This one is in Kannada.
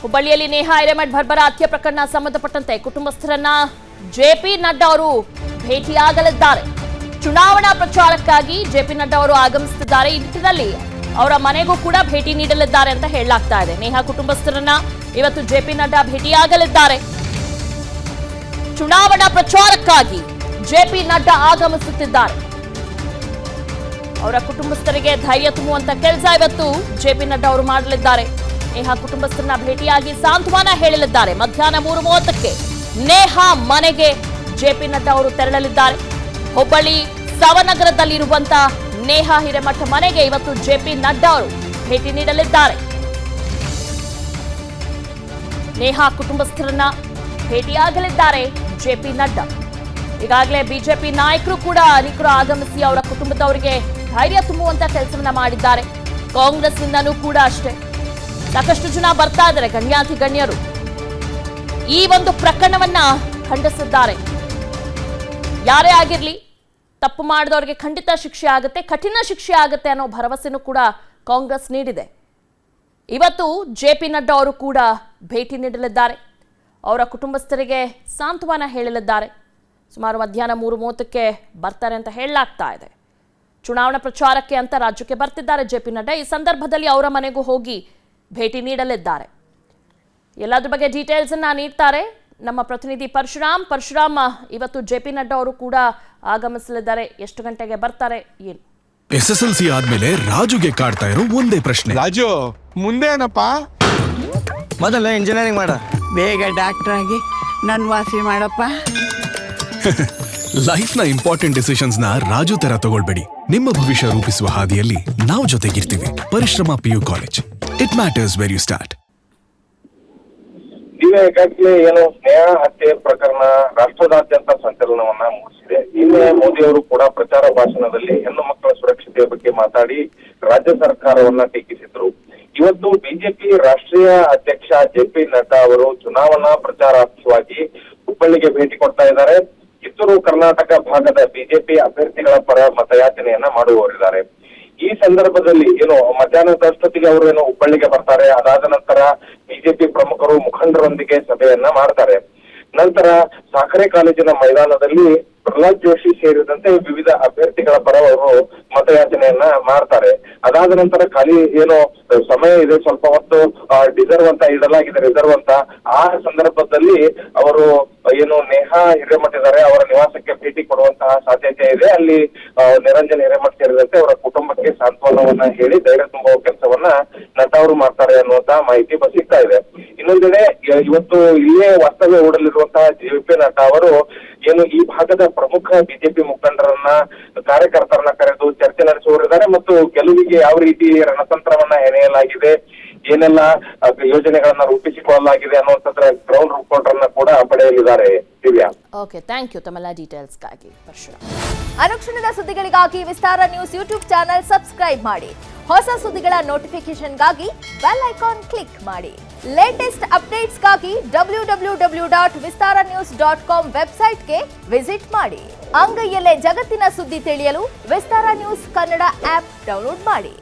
ಹುಬ್ಬಳ್ಳಿಯಲ್ಲಿ ನೇಹಾ ಹಿರೇಮಠ್ ಬರ್ಬರ ಹತ್ಯೆ ಪ್ರಕರಣ ಸಂಬಂಧಪಟ್ಟಂತೆ ಕುಟುಂಬಸ್ಥರನ್ನ ಜೆಪಿ ನಡ್ಡಾ ಅವರು ಭೇಟಿಯಾಗಲಿದ್ದಾರೆ. ಚುನಾವಣಾ ಪ್ರಚಾರಕ್ಕಾಗಿ ಜೆಪಿ ನಡ್ಡಾ ಅವರು ಆಗಮಿಸುತ್ತಿದ್ದಾರೆ. ಈ ನಿಟ್ಟಿನಲ್ಲಿ ಅವರ ಮನೆಗೂ ಕೂಡ ಭೇಟಿ ನೀಡಲಿದ್ದಾರೆ ಅಂತ ಹೇಳಲಾಗ್ತಾ ಇದೆ. ನೇಹಾ ಕುಟುಂಬಸ್ಥರನ್ನ ಇವತ್ತು ಜೆಪಿ ನಡ್ಡಾ ಭೇಟಿಯಾಗಲಿದ್ದಾರೆ. ಚುನಾವಣಾ ಪ್ರಚಾರಕ್ಕಾಗಿ ಜೆಪಿ ನಡ್ಡಾ ಆಗಮಿಸುತ್ತಿದ್ದಾರೆ. ಅವರ ಕುಟುಂಬಸ್ಥರಿಗೆ ಧೈರ್ಯ ತುಂಬುವಂತ ಕೆಲಸ ಇವತ್ತು ಜೆಪಿ ನಡ್ಡಾ ಅವರು ಮಾಡಲಿದ್ದಾರೆ. ನೇಹಾ ಕುಟುಂಬಸ್ಥರನ್ನ ಭೇಟಿಯಾಗಿ ಸಾಂತ್ವನ ಹೇಳಲಿದ್ದಾರೆ. ಮಧ್ಯಾಹ್ನ 3:30ಕ್ಕೆ ನೇಹಾ ಮನೆಗೆ ಜೆಪಿ ನಡ್ಡಾ ಅವರು ತೆರಳಲಿದ್ದಾರೆ. ಹುಬ್ಬಳ್ಳಿ ಸವನಗರದಲ್ಲಿರುವಂತ ನೇಹಾ ಹಿರೇಮಠ ಮನೆಗೆ ಇವತ್ತು ಜೆಪಿ ನಡ್ಡಾ ಅವರು ಭೇಟಿ ನೀಡಲಿದ್ದಾರೆ. ನೇಹಾ ಕುಟುಂಬಸ್ಥರನ್ನ ಭೇಟಿಯಾಗಲಿದ್ದಾರೆ ಜೆಪಿ ನಡ್ಡಾ. ಈಗಾಗಲೇ ಬಿಜೆಪಿ ನಾಯಕರು ಕೂಡ ಅನೇಕರು ಆಗಮಿಸಿ ಅವರ ಕುಟುಂಬದವರಿಗೆ ಧೈರ್ಯ ತುಂಬುವಂತ ಕೆಲಸವನ್ನ ಮಾಡಿದ್ದಾರೆ. ಕಾಂಗ್ರೆಸ್ನಿಂದನೂ ಕೂಡ ಅಷ್ಟೇ ಸಾಕಷ್ಟು ಜನ ಬರ್ತಾ ಇದ್ದಾರೆ. ಗಣ್ಯಾತಿ ಗಣ್ಯರು ಈ ಒಂದು ಪ್ರಕರಣವನ್ನ ಖಂಡಿಸಿದ್ದಾರೆ. ಯಾರೇ ಆಗಿರ್ಲಿ ತಪ್ಪು ಮಾಡಿದವರಿಗೆ ಖಂಡಿತ ಶಿಕ್ಷೆ ಆಗುತ್ತೆ, ಕಠಿಣ ಶಿಕ್ಷೆ ಆಗುತ್ತೆ ಅನ್ನೋ ಭರವಸೆನೂ ಕೂಡ ಕಾಂಗ್ರೆಸ್ ನೀಡಿದೆ. ಇವತ್ತು ಜೆಪಿ ನಡ್ಡಾ ಅವರು ಕೂಡ ಭೇಟಿ ನೀಡಲಿದ್ದಾರೆ. ಅವರ ಕುಟುಂಬಸ್ಥರಿಗೆ ಸಾಂತ್ವನ ಹೇಳಲಿದ್ದಾರೆ. ಸುಮಾರು ಮಧ್ಯಾಹ್ನ 3:30ಕ್ಕೆ ಬರ್ತಾರೆ ಅಂತ ಹೇಳಲಾಗ್ತಾ ಇದೆ. ಚುನಾವಣಾ ಪ್ರಚಾರಕ್ಕೆ ಅಂತ ರಾಜ್ಯಕ್ಕೆ ಬರ್ತಿದ್ದಾರೆ ಜೆಪಿ ನಡ್ಡಾ. ಈ ಸಂದರ್ಭದಲ್ಲಿ ಅವರ ಮನೆಗೂ ಹೋಗಿ ಭೇಟಿ ನೀಡಲಿದ್ದಾರೆ. ಎಲ್ಲದ್ರ ಬಗ್ಗೆ ಡೀಟೇಲ್ಸ್ ಅನ್ನ ನೀಡ್ತಾರೆ ನಮ್ಮ ಪ್ರತಿನಿಧಿ ಪರಶುರಾಮ್. ಇವತ್ತು ಜೆಪಿ ನಡ್ಡಾ ಅವರು ಕೂಡ ಆಗಮಿಸಲಿದ್ದಾರೆ. ಎಷ್ಟು ಗಂಟೆಗೆ ಬರ್ತಾರೆ ಏನು? SSLC ಆದ್ಮೇಲೆ ರಾಜುಗೆ ಕಾಡ್ತಾ ಇರೋ ಒಂದೇ ಪ್ರಶ್ನೆ, ರಾಜು ಮುಂದೆ ಏನಪ್ಪ? ಮೊದಲು ಇಂಜಿನಿಯರಿಂಗ್ ಮಾಡ, ಬೇಗ ಡಾಕ್ಟರ್ ಆಗಿ ನನ್ ವಾಸಿ ಮಾಡಪ್ಪ. ಲೈಫ್ ನ ಇಂಪಾರ್ಟೆಂಟ್ ಡಿಸಿಷನ್ಸ್ ನ ರಾಜು ತರ ತಗೊಳ್ಬೇಡಿ. ನಿಮ್ಮ ಭವಿಷ್ಯ ರೂಪಿಸುವ ಹಾದಿಯಲ್ಲಿ ನಾವು ಜೊತೆಗಿರ್ತೀವಿ. Parishrama PU college, it matters where you start. ಈಗಾಗಲೇ ಏನು ನೇಹಾ ಹತ್ಯೆ ಪ್ರಕರಣ ರಾಷ್ಟ್ರದಾದ್ಯಂತ ಸಂಚಲನವನ್ನ ಮೂಡಿಸಿದೆ. ನಿನ್ನೆ ಮೋದಿ ಅವರು ಕೂಡ ಪ್ರಚಾರ ಭಾಷಣದಲ್ಲಿ ಹೆಣ್ಣು ಮಕ್ಕಳ ಸುರಕ್ಷತೆಯ ಬಗ್ಗೆ ಮಾತಾಡಿ ರಾಜ್ಯ ಸರ್ಕಾರವನ್ನ ಟೀಕಿಸಿದ್ರು. ಇವತ್ತು ಬಿಜೆಪಿ ರಾಷ್ಟ್ರೀಯ ಅಧ್ಯಕ್ಷ ಜೆಪಿ ನಡ್ಡಾ ಅವರು ಚುನಾವಣಾ ಪ್ರಚಾರಾರ್ಥವಾಗಿ ಹುಬ್ಬಳ್ಳಿಗೆ ಭೇಟಿ ಕೊಡ್ತಾ ಇದ್ದಾರೆ. ಕಿತ್ತೂರು ಕರ್ನಾಟಕ ಭಾಗದ ಬಿಜೆಪಿ ಅಭ್ಯರ್ಥಿಗಳ ಪರ ಮತಯಾಚನೆಯನ್ನ ಮಾಡುವವರಿದ್ದಾರೆ. ಈ ಸಂದರ್ಭದಲ್ಲಿ ಏನು ಮಧ್ಯಾಹ್ನದಷ್ಟೊತ್ತಿಗೆ ಅವರು ಏನು ಹುಬ್ಬಳ್ಳಿಗೆ ಬರ್ತಾರೆ. ಅದಾದ ನಂತರ ಬಿಜೆಪಿ ಪ್ರಮುಖರು ಮುಖಂಡರೊಂದಿಗೆ ಸಭೆಯನ್ನ ಮಾಡ್ತಾರೆ. ನಂತರ ಸಾಕರೆ ಕಾಲೇಜಿನ ಮೈದಾನದಲ್ಲಿ ಪ್ರಹ್ಲಾದ್ ಜೋಶಿ ಸೇರಿದಂತೆ ವಿವಿಧ ಅಭ್ಯರ್ಥಿಗಳ ಪರ ಅವರು ಮತಯಾಚನೆಯನ್ನ ಮಾಡ್ತಾರೆ. ಅದಾದ ನಂತರ ಖಾಲಿ ಏನು ಸಮಯ ಇದೆ, ಸ್ವಲ್ಪ ಹೊತ್ತು ರಿಸರ್ವ್ ಅಂತ ಇಡಲಾಗಿದೆ, ರಿಸರ್ವ್ ಅಂತ. ಆ ಸಂದರ್ಭದಲ್ಲಿ ಅವರು ಏನು ನೇಹಾ ಹಿರೇಮಠ್ ಇದ್ದಾರೆ ಅವರ ನಿವಾಸಕ್ಕೆ ಭೇಟಿ ಕೊಡುವಂತಹ ಸಾಧ್ಯತೆ ಇದೆ. ಅಲ್ಲಿ ನಿರಂಜನ್ ಹಿರೇಮಠ್ ಸೇರಿದಂತೆ ಅವರ ಕುಟುಂಬಕ್ಕೆ ಸಾಂತ್ವನವನ್ನ ಹೇಳಿ ಧೈರ್ಯ ತುಂಬುವ ಕೆಲಸವನ್ನ ನಡ್ಡಾ ಅವರು ಮಾಡ್ತಾರೆ ಅನ್ನುವಂತಹ ಮಾಹಿತಿ ಸಿಗ್ತಾ ಇದೆ. ಇನ್ನೊಂದೆಡೆ ಇವತ್ತು ಇಲ್ಲೇ ವಾಸ್ತವ್ಯ ಹೂಡಲಿರುವಂತಹ ಜೆಪಿ ನಡ್ಡಾ ಅವರು ಏನು ಈ ಭಾಗದ ಪ್ರಮುಖ ಬಿಜೆಪಿ ಮುಖಂಡರನ್ನ, ಕಾರ್ಯಕರ್ತರನ್ನ ಕರೆದು ಚರ್ಚೆ ನಡೆಸುವವರಿದ್ದಾರೆ ಮತ್ತು ಗೆಲುವಿಗೆ ಯಾವ ರೀತಿ ರಣತಂತ್ರವನ್ನ ಹೆಣೆಯಲಾಗಿದೆ, ಏನೆಲ್ಲ ಯೋಜನೆಗಳನ್ನ ರೂಪಿಸಿಕೊಳ್ಳಲಾಗಿದೆ ಅನ್ನುವಂಥದ್ರ ಗ್ರೌಂಡ್ ರಿಪೋರ್ಟ್ ಅನ್ನ ಕೂಡ ಪಡೆಯಲಿದ್ದಾರೆ. ದಿವ್ಯಾ, ಓಕೆ, ಥ್ಯಾಂಕ್ ಯು ತಮ್ಮೆಲ್ಲ ಡೀಟೇಲ್ಸ್ಗಾಗಿ. ಪರಶುರಾಮ್. ಅನುಕ್ಷಣದ ಸುದ್ದಿಗಳಿಗಾಗಿ ವಿಸ್ತಾರ ನ್ಯೂಸ್ ಯೂಟ್ಯೂಬ್ ಚಾನೆಲ್ ಸಬ್ಸ್ಕ್ರೈಬ್ ಮಾಡಿ. ಹೊಸ ಸುದ್ದಿಗಳ ನೋಟಿಫಿಕೇಶನ್ಗಾಗಿ ಬೆಲ್ ಐಕಾನ್ ಕ್ಲಿಕ್ ಮಾಡಿ. ಲೇಟೆಸ್ಟ್ ಅಪ್ಡೇಟ್ಸ್ಗಾಗಿ www.vistaranews.com ವೆಬ್ಸೈಟ್ಗೆ ವಿಸಿಟ್ ಮಾಡಿ. ಅಂಗೈಯಲ್ಲೇ ಜಗತ್ತಿನ ಸುದ್ದಿ ತಿಳಿಯಲು ವಿಸ್ತಾರ ನ್ಯೂಸ್ ಕನ್ನಡ ಆಪ್ ಡೌನ್ಲೋಡ್ ಮಾಡಿ.